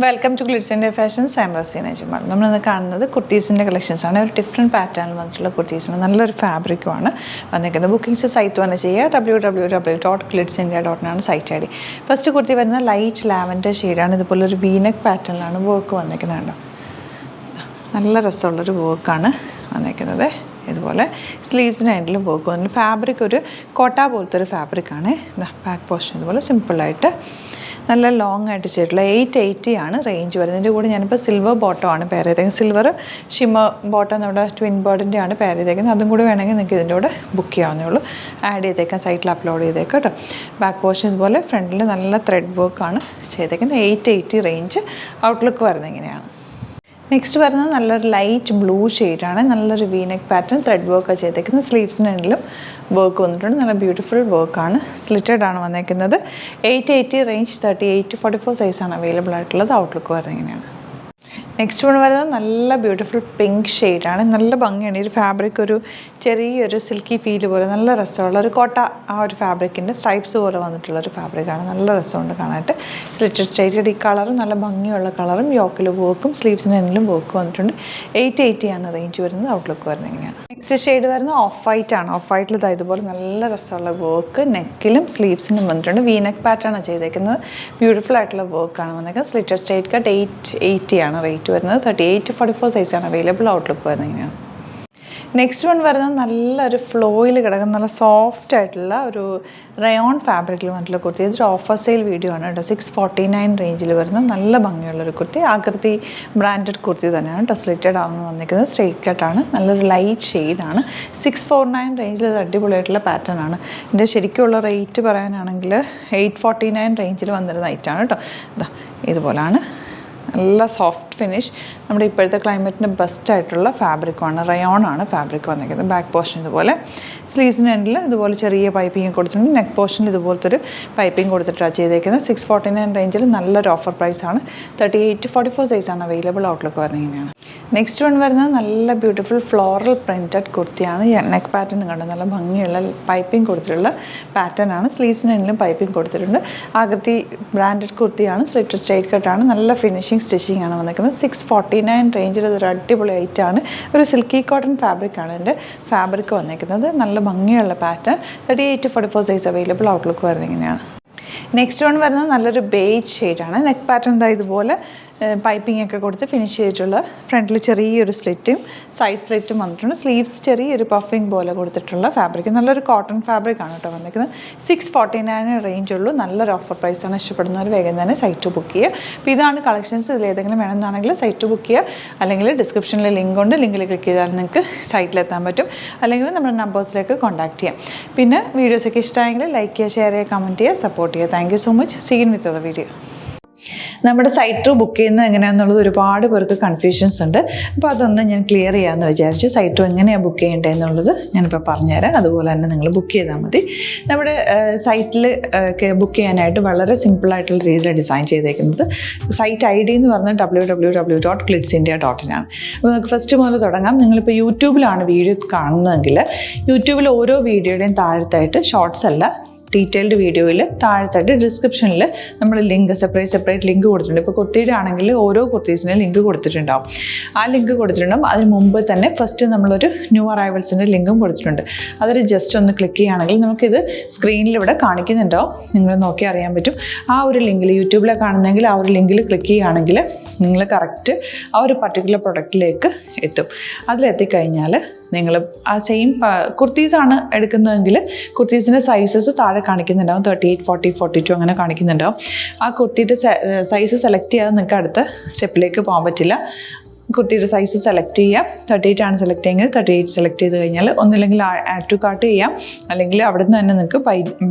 Welcome to Glitz India fashions. I am Raseena Jumal. നമ്മളിന്ന് കാണുന്നത് കുർത്തീസിൻ്റെ കളക്ഷൻസാണ്. ഒരു ഡിഫറെൻറ്റ് പാറ്റേണിൽ വന്നിട്ടുള്ള കുർത്തീസാണ്. നല്ലൊരു ഫാബ്രിക്കുമാണ് വന്നിരിക്കുന്നത്. ബുക്കിംഗ്സ് സൈറ്റ് തന്നെ ചെയ്യുക. www.glitzindia.in site I D. First kurti വരുന്നത് ലൈറ്റ് ലാവൻഡർ ഷെയ്ഡാണ്. ഇതുപോലൊരു വീനക്ക് പാറ്റേണിലാണ് വർക്ക് വന്നിരിക്കുന്നത്. നല്ല രസമുള്ളൊരു വർക്കാണ് വന്നിരിക്കുന്നത്. ഇതുപോലെ സ്ലീവ്സിന് എൻഡിലും വർക്ക് വന്നിട്ട് ഫാബ്രിക് ഒരു കോട്ട പോലത്തെ ഒരു ഫാബ്രിക്കാണ്. ബാക്ക് പോർഷൻ ഇതുപോലെ സിമ്പിളായിട്ട് നല്ല ലോങ് ആയിട്ട് ചെയ്തിട്ടുള്ള 880 ആണ് റേഞ്ച് വരുന്നത്. ഇതിൻ്റെ കൂടെ ഞാനിപ്പോൾ സിൽവർ ബോട്ടം ആണ് പെയർ ചെയ്തേക്കുന്നത്. സിൽവർ ഷിമ്മർ ബോട്ടം നമ്മുടെ ട്വിൻ ബേർഡിൻ്റെ ആണ് പെയർ ചെയ്തേക്കുന്നത്. അതും കൂടി വേണമെങ്കിൽ നിങ്ങൾക്ക് ഇതിൻ്റെ കൂടെ ബുക്ക് ചെയ്യാവുന്നേ ഉള്ളൂ. ആഡ് ചെയ്തേക്കാം, സൈറ്റിൽ അപ്ലോഡ് ചെയ്തേക്കാം കേട്ടോ. ബാക്ക് പോർഷൻ ഇതുപോലെ ഫ്രണ്ടിൽ നല്ല ത്രെഡ് വർക്കാണ് ചെയ്തേക്കുന്നത്. 880 റേഞ്ച്. ഔട്ട്ലുക്ക് വരുന്നത് ഇങ്ങനെയാണ്. നെക്സ്റ്റ് വരുന്നത് നല്ലൊരു ലൈറ്റ് ബ്ലൂ ഷെയ്ഡാണ്. നല്ലൊരു വീനെക്ക് പാറ്റേൺ ത്രെഡ് വർക്ക് ചെയ്തേക്കുന്നത്. സ്ലീവ്സിന് എൻഡിലും വർക്ക് വന്നിട്ടുണ്ട്. നല്ല ബ്യൂട്ടിഫുൾ വർക്കാണ്. സ്ലിറ്റഡ് ആണ് വന്നേക്കുന്നത്. 880 റേഞ്ച്. 38 to 44 സൈസാണ് അവൈലബിൾ ആയിട്ടുള്ളത്. ഔട്ട്ലുക്ക് വരുന്നത് ഇങ്ങനെയാണ്. നെക്സ്റ്റ് വൺ വരുന്നത് നല്ല ബ്യൂട്ടിഫുൾ പിങ്ക് ഷെയ്ഡാണ്. നല്ല ഭംഗിയാണ്. ഈ ഒരു ഫാബ്രിക് ഒരു ചെറിയൊരു സിൽക്കി ഫീൽ പോലെ നല്ല രസമുള്ള ഒരു കോട്ട ആ ഒരു ഫാബ്രിക്കിൻ്റെ സ്ട്രൈപ്സ് പോലെ വന്നിട്ടുള്ളൊരു ഫാബ്രിക്കാണ്. നല്ല രസമുണ്ട് കാണാനായിട്ട്. സ്ലിറ്റഡ് സ്ട്രൈറ്റ് ഈ കളറും നല്ല ഭംഗിയുള്ള കളറും യോക്കിൽ വർക്കും സ്ലീവ്സിന് എൻഡിലും വർക്ക് വന്നിട്ടുണ്ട്. 880 ആണ് റേഞ്ച് വരുന്നത്. ഔട്ട്ലുക്ക് വരുന്നത് ഇങ്ങനെയാണ്. നെക്സ്റ്റ് ഷെയ്ഡ് വരുന്നത് ഓഫ് വൈറ്റ് ആണ്. ഓഫ് വൈറ്റിൽ ഇതുപോലെ നല്ല രസമുള്ള വർക്ക് നെക്കിലും സ്ലീവ്സിനും വന്നിട്ടുണ്ട്. വീനെക്ക് പാറ്റേൺ ആണ് ചെയ്തേക്കുന്നത്. ബ്യൂട്ടിഫുൾ ആയിട്ടുള്ള വർക്കാണ് വന്നേക്കുന്നത്. സ്ലിറ്റഡ് സ്ട്രൈറ്റ് കട്ട് 880 ആണ് റേറ്റ് വരുന്നത്. 38 to 44 സൈസാണ് അവൈലബിൾ. ഔട്ട്ലുക്ക് വരുന്നത് ഇങ്ങനെയാണ്. നെക്സ്റ്റ് വൺ വരുന്നത് നല്ലൊരു ഫ്ലോയിൽ കിടക്കുന്ന നല്ല സോഫ്റ്റ് ആയിട്ടുള്ള ഒരു റയോൺ ഫാബ്രിക്കിൽ വന്നിട്ടുള്ള കുർത്തി. ഇതൊരു ഓഫർ സെയിൽ വീഡിയോ ആണ് കേട്ടോ. 649 റേഞ്ചിൽ വരുന്ന നല്ല ഭംഗിയുള്ളൊരു കുർത്തി. ആകൃതി ബ്രാൻഡഡ് കുർത്തി തന്നെയാണ് കേട്ടോ. സ്ലിറ്റഡ് ആവുന്ന വന്നിരിക്കുന്നത്. സ്ട്രെയിറ്റ് കട്ടാണ്. നല്ലൊരു ലൈറ്റ് ഷെയ്ഡാണ്. 649 റേഞ്ചിൽ ഇത് അടിപൊളിയായിട്ടുള്ള പാറ്റേൺ ആണ്. ഇതിൻ്റെ ശരിക്കുള്ള റേറ്റ് പറയാനാണെങ്കിൽ 849 റേഞ്ചിൽ വന്നിരുന്ന ഐറ്റാണ് കേട്ടോ. ഇതുപോലാണ് നല്ല സോഫ്റ്റ് ഫിനിഷ്. നമ്മുടെ ഇപ്പോഴത്തെ ക്ലൈമറ്റിന് ബെസ്റ്റ് ആയിട്ടുള്ള ഫാബ്രിക്കാണ്. റയോൺ ആണ് ഫാബ്രിക് വന്നിരിക്കുന്നത്. ബാക്ക് പോർഷൻ ഇതുപോലെ സ്ലീവ്സിന് എൻഡിൽ ഇതുപോലെ ചെറിയ പൈപ്പിംഗ് കൊടുത്തിട്ടുണ്ട്. നെക്ക് പോർഷനിൽ ഇതുപോലത്തെ ഒരു പൈപ്പിംഗ് കൊടുത്തിട്ടാണ് ചെയ്തേക്കുന്നത്. 649 റേഞ്ചിൽ നല്ലൊരു ഓഫർ പ്രൈസാണ്. 38 to 44 സൈസാണ് അവൈലബിൾ. ഔട്ട്ലുക്ക് വരുന്നത് ഇങ്ങനെയാണ്. നെക്സ്റ്റ് വൺ വരുന്നത് നല്ല ബ്യൂട്ടിഫുൾ ഫ്ലോറൽ പ്രിൻറ്റഡ് കുർത്തിയാണ്. നെക്ക് പാറ്റേൺ കണ്ടു നല്ല ഭംഗിയുള്ള പൈപ്പിംഗ് കൊടുത്തിട്ടുള്ള പാറ്റേൺ ആണ്. സ്ലീവ്സിന് എൻഡിലും പൈപ്പിംഗ് കൊടുത്തിട്ടുണ്ട്. ആകൃതി ബ്രാൻഡഡ് കുർത്തിയാണ്. സ്ട്രൈറ്റ് കട്ടാണ്. നല്ല ഫിനിഷിംഗ് സ്റ്റിച്ചിങ് ആണ് വന്നിരിക്കുന്നത്. 649 റേഞ്ചിൽ ഇതൊരു അടിപൊളി ഐറ്റാണ്. ഒരു സിൽക്കി കോട്ടൺ ഫാബ്രിക്കാണ് ഇതിൻ്റെ ഫാബ്രിക് വന്നിരിക്കുന്നത്. നല്ല ഭംഗിയുള്ള pattern. 38 to 44 size available. Outlook വരുന്നത് ഇങ്ങനെയാണ്. നെക്സ്റ്റ് വൺ വരുന്നത് നല്ലൊരു ബേജ് ഷെയ്ഡാണ്. നെക്ക് പാറ്റേൺ ഇതുപോലെ പൈപ്പിംഗ് ഒക്കെ കൊടുത്ത് ഫിനിഷ് ചെയ്തിട്ടുള്ള ഫ്രണ്ടിൽ ചെറിയൊരു സ്ലിറ്റും സൈഡ് സ്ലിറ്റും വന്നിട്ടുണ്ട്. സ്ലീവ്സ് ചെറിയൊരു പഫിങ് പോലെ കൊടുത്തിട്ടുള്ള ഫാബ്രിക്. നല്ലൊരു കോട്ടൺ ഫാബ്രിക്കാണ് കേട്ടോ വന്നിരിക്കുന്നത്. 649 റേഞ്ച് ഉള്ളൂ. നല്ലൊരു ഓഫർ പ്രൈസാണ്. ഇഷ്ടപ്പെടുന്നവർ വേഗം തന്നെ സൈറ്റ് ബുക്ക് ചെയ്യുക. അപ്പോൾ ഇതാണ് കളക്ഷൻസ്. ഇതിൽ ഏതെങ്കിലും വേണമെന്നാണെങ്കിൽ സൈറ്റ് ബുക്ക് ചെയ്യുക. അല്ലെങ്കിൽ ഡിസ്ക്രിപ്ഷനിൽ ലിങ്ക് ഉണ്ട്. ലിങ്കിൽ ക്ലിക്ക് ചെയ്താൽ നിങ്ങൾക്ക് സൈറ്റിലെത്താൻ പറ്റും. അല്ലെങ്കിൽ നമ്മുടെ നമ്പേഴ്സിലേക്ക് കോൺടാക്ട് ചെയ്യാം. പിന്നെ വീഡിയോസൊക്കെ ഇഷ്ടമായെങ്കിൽ ലൈക്ക് ചെയ്യുക, ഷെയർ ചെയ്യുക, കമൻറ്റ് ചെയ്യുക, സപ്പോർട്ട് ചെയ്യുക. Thank you so much. See you with the video. നമ്മുടെ സൈറ്റ് ത്രൂ ബുക്ക് ചെയ്യുന്നത് എങ്ങനെയാണെന്നുള്ളത് ഒരുപാട് പേർക്ക് കൺഫ്യൂഷൻസ് ഉണ്ട്. അപ്പോൾ അതൊന്ന് ഞാൻ ക്ലിയർ ചെയ്യാമെന്ന് വിചാരിച്ചു. സൈറ്റ് ത്രൂ എങ്ങനെയാണ് ബുക്ക് ചെയ്യേണ്ടത് എന്നുള്ളത് ഞാനിപ്പോൾ പറഞ്ഞുതരാം. അതുപോലെ തന്നെ നിങ്ങൾ ബുക്ക് ചെയ്താൽ മതി. നമ്മുടെ സൈറ്റിൽ ബുക്ക് ചെയ്യാനായിട്ട് വളരെ സിമ്പിളായിട്ടുള്ള രീതിയിൽ ഡിസൈൻ ചെയ്തേക്കുന്നത്. സൈറ്റ് ഐ ഡി എന്ന് പറഞ്ഞാൽ www.glitzindia.in ആണ്. അപ്പോൾ നമുക്ക് ഫസ്റ്റ് മുതൽ തുടങ്ങാം. നിങ്ങളിപ്പോൾ യൂട്യൂബിലാണ് വീഡിയോ കാണുന്നതെങ്കിൽ യൂട്യൂബിൽ ഓരോ വീഡിയോയുടെയും താഴത്തായിട്ട് ഷോർട്സ് അല്ല, ഡീറ്റെയിൽഡ് വീഡിയോയിൽ താഴത്തായിട്ട് ഡിസ്ക്രിപ്ഷനിൽ നമ്മൾ ലിങ്ക് സെപ്പറേറ്റ് ലിങ്ക് കൊടുത്തിട്ടുണ്ട്. ഇപ്പോൾ കുർത്തിയുടെ ആണെങ്കിൽ ഓരോ കുർത്തീസിനും ലിങ്ക് കൊടുത്തിട്ടുണ്ടാവും. ആ ലിങ്ക് കൊടുത്തിട്ടുണ്ടാവും. അതിന് മുമ്പ് തന്നെ ഫസ്റ്റ് നമ്മളൊരു ന്യൂ അറൈവൽസിൻ്റെ ലിങ്കും കൊടുത്തിട്ടുണ്ട്. അതൊരു ജസ്റ്റ് ഒന്ന് ക്ലിക്ക് ചെയ്യുകയാണെങ്കിൽ നമുക്കിത് സ്ക്രീനിൽ ഇവിടെ കാണിക്കുന്നുണ്ടാവും. നിങ്ങൾ നോക്കി അറിയാൻ പറ്റും. ആ ഒരു ലിങ്കിൽ യൂട്യൂബിലെ കാണുന്നെങ്കിൽ ആ ഒരു ലിങ്കിൽ ക്ലിക്ക് ചെയ്യുകയാണെങ്കിൽ നിങ്ങൾ കറക്റ്റ് ആ ഒരു പർട്ടിക്കുലർ പ്രൊഡക്റ്റിലേക്ക് എത്തും. അതിലെത്തിക്കഴിഞ്ഞാൽ നിങ്ങൾ ആ സെയിം കുർത്തീസാണ് എടുക്കുന്നതെങ്കിൽ കുർത്തീസിൻ്റെ സൈസസ് താഴെ കാണിക്കുന്നുണ്ടാവും. 38, 40, 42 അങ്ങനെ കാണിക്കുന്നുണ്ടാവും. ആ കുർത്തിയുടെ സൈസ് സെലക്ട് ചെയ്യാതെ നിങ്ങൾക്ക് അടുത്ത സ്റ്റെപ്പിലേക്ക് പോകാൻ പറ്റില്ല. കുർത്തിയുടെ സൈസ് സെലക്ട് ചെയ്യാം. 38 ആണ് സെലക്ട് ചെയ്യുന്നത്. 38 സെലക്ട് ചെയ്ത് കഴിഞ്ഞാൽ ഒന്നില്ലെങ്കിൽ ആഡ് ടു കാർട്ട് ചെയ്യാം, അല്ലെങ്കിൽ അവിടെ നിന്ന് തന്നെ നിങ്ങൾക്ക്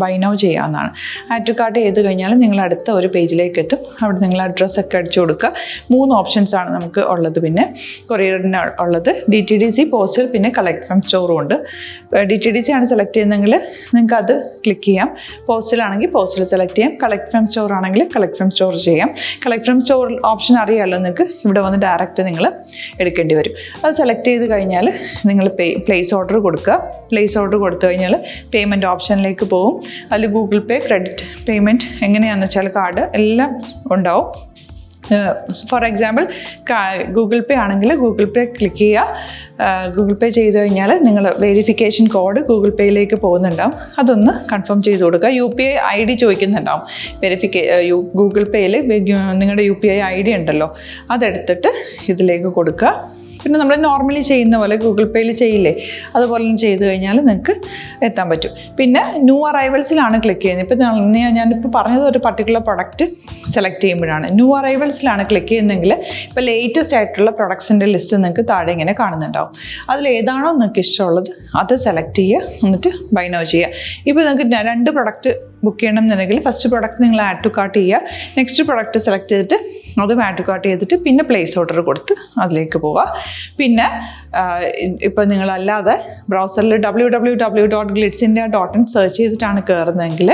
ബൈ നൗ ചെയ്യാവുന്നതാണ്. ആഡ് ടു കാർട്ട് ചെയ്ത് കഴിഞ്ഞാൽ നിങ്ങൾ അടുത്ത ഒരു പേജിലേക്ക് എത്തും. അവിടെ നിങ്ങൾ അഡ്രസ്സൊക്കെ അടിച്ചു കൊടുക്കുക. 3 ഓപ്ഷൻസാണ് നമുക്ക് ഉള്ളത്. പിന്നെ കൊറിയറിന് ഉള്ളത് DTDC, പോസ്റ്റൽ, പിന്നെ കളക്ട് ഫ്രം സ്റ്റോറും ഉണ്ട്. DTDC ആണ് സെലക്ട് ചെയ്യുന്നതെങ്കിൽ നിങ്ങൾക്ക് അത് ക്ലിക്ക് ചെയ്യാം. പോസ്റ്റലാണെങ്കിൽ പോസ്റ്റൽ സെലക്ട് ചെയ്യാം. കളക്ട് ഫ്രം സ്റ്റോർ ആണെങ്കിൽ കളക്ട് ഫ്രം സ്റ്റോർ ചെയ്യാം. കളക്ട് ഫ്രം സ്റ്റോർ ഓപ്ഷൻ അറിയാമല്ലോ നിങ്ങൾക്ക്. ഇവിടെ വന്ന് ഡയറക്റ്റ് നിങ്ങൾ എടുക്കേണ്ടി വരും. അത് സെലക്ട് ചെയ്ത് കഴിഞ്ഞാൽ നിങ്ങൾ പ്ലേസ് ഓർഡർ കൊടുക്കുക. പ്ലേസ് ഓർഡർ കൊടുത്തു കഴിഞ്ഞാൽ പേയ്മെൻറ്റ് ഓപ്ഷനിലേക്ക് പോകും. അതിൽ ഗൂഗിൾ പേ, ക്രെഡിറ്റ് പേയ്മെൻറ്റ് എങ്ങനെയാണെന്ന് വെച്ചാൽ കാർഡ് എല്ലാം ഉണ്ടാവും. ഫോർ എക്സാമ്പിൾ ഗൂഗിൾ പേ ആണെങ്കിൽ ഗൂഗിൾ പേ ക്ലിക്ക് ചെയ്യുക. ഗൂഗിൾ പേ ചെയ്ത് കഴിഞ്ഞാൽ നിങ്ങൾ വെരിഫിക്കേഷൻ കോഡ് ഗൂഗിൾ പേയിലേക്ക് പോകുന്നുണ്ടാവും. അതൊന്ന് കൺഫേം ചെയ്ത് കൊടുക്കുക. UPI ID ചോദിക്കുന്നുണ്ടാവും. ഗൂഗിൾ പേയിൽ നിങ്ങളുടെ UPI ID ഉണ്ടല്ലോ, അതെടുത്തിട്ട് ഇതിലേക്ക് കൊടുക്കുക. പിന്നെ നമ്മൾ നോർമലി ചെയ്യുന്ന പോലെ ഗൂഗിൾ പേയിൽ ചെയ്യില്ലേ, അതുപോലെ ചെയ്ത് കഴിഞ്ഞാൽ നിങ്ങൾക്ക് എത്താൻ പറ്റും. പിന്നെ ന്യൂ അറൈവൽസിലാണ് ക്ലിക്ക് ചെയ്യുന്നത്. ഇപ്പോൾ ഞാനിപ്പോൾ പറഞ്ഞത് ഒരു പർട്ടിക്കുലർ പ്രൊഡക്റ്റ് സെലക്ട് ചെയ്യുമ്പോഴാണ്. ന്യൂ അറൈവൽസിലാണ് ക്ലിക്ക് ചെയ്യുന്നതെങ്കിൽ ഇപ്പോൾ ലേറ്റസ്റ്റ് ആയിട്ടുള്ള പ്രൊഡക്ട്സിൻ്റെ ലിസ്റ്റ് നിങ്ങൾക്ക് താഴെ ഇങ്ങനെ കാണുന്നുണ്ടാവും. അതിലേതാണോ നിങ്ങൾക്ക് ഇഷ്ടമുള്ളത് അത് സെലക്ട് ചെയ്യുക, എന്നിട്ട് ബൈ നൗ ചെയ്യുക. ഇപ്പോൾ നിങ്ങൾക്ക് 2 പ്രൊഡക്റ്റ് ബുക്ക് ചെയ്യണം എന്നുണ്ടെങ്കിൽ ഫസ്റ്റ് പ്രൊഡക്റ്റ് നിങ്ങൾ ആഡ് ടു കാർട്ട് ചെയ്യുക, നെക്സ്റ്റ് പ്രൊഡക്റ്റ് സെലക്ട് ചെയ്തിട്ട് അതും ആഡ് ടു കാർട്ട് ചെയ്തിട്ട് പിന്നെ പ്ലേസ് ഓർഡർ കൊടുത്ത് അതിലേക്ക് പോവുക. പിന്നെ ഇപ്പോൾ നിങ്ങളല്ലാതെ ബ്രൗസറിൽ www.glitzindia.in സെർച്ച് ചെയ്തിട്ടാണ് കയറുന്നതെങ്കിൽ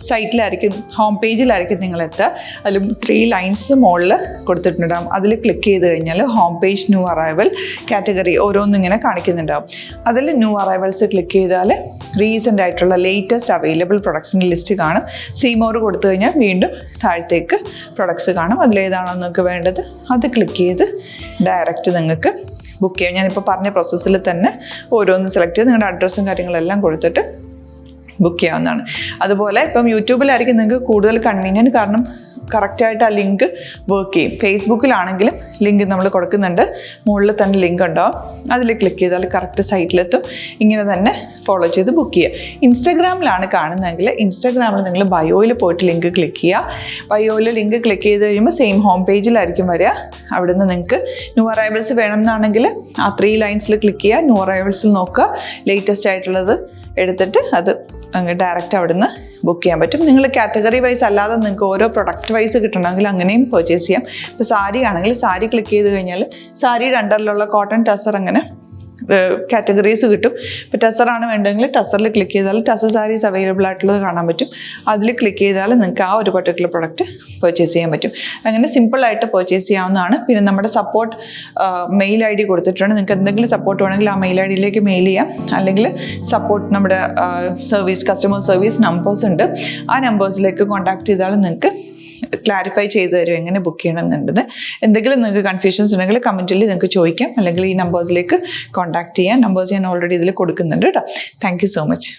സൈറ്റിലായിരിക്കും, ഹോം പേജിലായിരിക്കും നിങ്ങളെത്തുക. അതിൽ 3 ലൈൻസ് മുകളിൽ കൊടുത്തിട്ടുണ്ടാകും. അതിൽ ക്ലിക്ക് ചെയ്ത് കഴിഞ്ഞാൽ home page new arrival category ഓരോന്നിങ്ങനെ കാണിക്കുന്നുണ്ടാകും. അതിൽ ന്യൂ അറൈവൽസ് ക്ലിക്ക് ചെയ്താൽ റീസെൻ്റ് ആയിട്ടുള്ള ലേറ്റസ്റ്റ് അവൈലബിൾ പ്രൊഡക്ട്സിൻ്റെ ലിസ്റ്റ് കാണും. സീമോർ കൊടുത്തു കഴിഞ്ഞാൽ വീണ്ടും താഴത്തേക്ക് പ്രൊഡക്ട്സ് കാണും. അതിലേതാണോ നിങ്ങൾക്ക് വേണ്ടത് അത് ക്ലിക്ക് ചെയ്ത് ഡയറക്റ്റ് നിങ്ങൾക്ക് ബുക്ക് ചെയ്യാം. ഞാനിപ്പോൾ പറഞ്ഞ പ്രോസസ്സിൽ തന്നെ ഓരോന്ന് സെലക്ട് ചെയ്ത് നിങ്ങളുടെ അഡ്രസ്സും കാര്യങ്ങളെല്ലാം കൊടുത്തിട്ട് ബുക്ക് ചെയ്യാവുന്നതാണ്. അതുപോലെ ഇപ്പം യൂട്യൂബിലായിരിക്കും നിങ്ങൾക്ക് കൂടുതൽ കൺവീനിയൻറ്റ്, കാരണം കറക്റ്റായിട്ട് ആ ലിങ്ക് വർക്ക് ചെയ്യും. ഫേസ്ബുക്കിലാണെങ്കിലും ലിങ്ക് നമ്മൾ കൊടുക്കുന്നുണ്ട്, മുകളിൽ തന്നെ ലിങ്ക് ഉണ്ടാവും. അതിൽ ക്ലിക്ക് ചെയ്താൽ കറക്റ്റ് സൈറ്റിലെത്തും. ഇങ്ങനെ തന്നെ ഫോളോ ചെയ്ത് ബുക്ക് ചെയ്യുക. ഇൻസ്റ്റാഗ്രാമിലാണ് കാണുന്നതെങ്കിൽ ഇൻസ്റ്റാഗ്രാമിൽ നിങ്ങൾ ബയോയിൽ പോയിട്ട് ലിങ്ക് ക്ലിക്ക് ചെയ്യുക. ബയോയിൽ ലിങ്ക് ക്ലിക്ക് ചെയ്ത് കഴിയുമ്പോൾ സെയിം ഹോം പേജിലായിരിക്കും വരിക. അവിടുന്ന് നിങ്ങൾക്ക് ന്യൂ അറൈവൽസ് വേണമെന്നാണെങ്കിൽ ആ 3 ലൈൻസിൽ ക്ലിക്ക് ചെയ്യുക, ന്യൂ അറൈവൽസിൽ നോക്കുക, ലേറ്റസ്റ്റ് ആയിട്ടുള്ളത് എടുത്തിട്ട് അത് അങ്ങ് ഡയറക്റ്റ് അവിടുന്ന് ബുക്ക് ചെയ്യാൻ പറ്റും. നിങ്ങൾ കാറ്റഗറി വൈസ് അല്ലാതെ നിങ്ങൾക്ക് ഓരോ പ്രൊഡക്റ്റ് വൈസ് കിട്ടണമെങ്കിൽ അങ്ങനെയും പർച്ചേസ് ചെയ്യാം. ഇപ്പോൾ സാരി ആണെങ്കിൽ സാരി ക്ലിക്ക് ചെയ്ത് കഴിഞ്ഞാൽ സാരിയുടെ അണ്ടറിലുള്ള കോട്ടൺ ടസർ അങ്ങനെ കാറ്റഗറീസ് കിട്ടും. ഇപ്പോൾ ടസറാണ് വേണ്ടതെങ്കിൽ ടസറിൽ ക്ലിക്ക് ചെയ്താൽ ടസർ സാരീസ് അവൈലബിൾ ആയിട്ടുള്ളത് കാണാൻ പറ്റും. അതിൽ ക്ലിക്ക് ചെയ്താൽ നിങ്ങൾക്ക് ആ ഒരു പർട്ടിക്കുലർ പ്രൊഡക്റ്റ് പർച്ചേസ് ചെയ്യാൻ പറ്റും. അങ്ങനെ സിമ്പിളായിട്ട് പർച്ചേസ് ചെയ്യാവുന്നതാണ്. പിന്നെ നമ്മുടെ സപ്പോർട്ട് മെയിൽ ID കൊടുത്തിട്ടുണ്ട്. നിങ്ങൾക്ക് എന്തെങ്കിലും സപ്പോർട്ട് വേണമെങ്കിൽ ആ മെയിൽ IDയിലേക്ക് മെയിൽ ചെയ്യാം. അല്ലെങ്കിൽ സപ്പോർട്ട് നമ്മുടെ കസ്റ്റമർ സർവീസ് നമ്പേഴ്സ് ഉണ്ട്, ആ നമ്പേഴ്സിലേക്ക് കോൺടാക്ട് ചെയ്താൽ നിങ്ങൾക്ക് ക്ലാരിഫൈ ചെയ്ത് തരും എങ്ങനെ ബുക്ക് ചെയ്യണം എന്നുള്ളത്. എന്തെങ്കിലും നിങ്ങൾക്ക് കൺഫ്യൂഷൻസ് ഉണ്ടെങ്കിൽ കമൻറ്റിൽ നിങ്ങൾക്ക് ചോദിക്കാം, അല്ലെങ്കിൽ ഈ നമ്പേഴ്സിലേക്ക് കോൺടാക്ട് ചെയ്യാം. നമ്പേഴ്സ് ഞാൻ ഓൾറെഡി ഇതിൽ കൊടുക്കുന്നുണ്ട് കേട്ടോ. Thank you so much.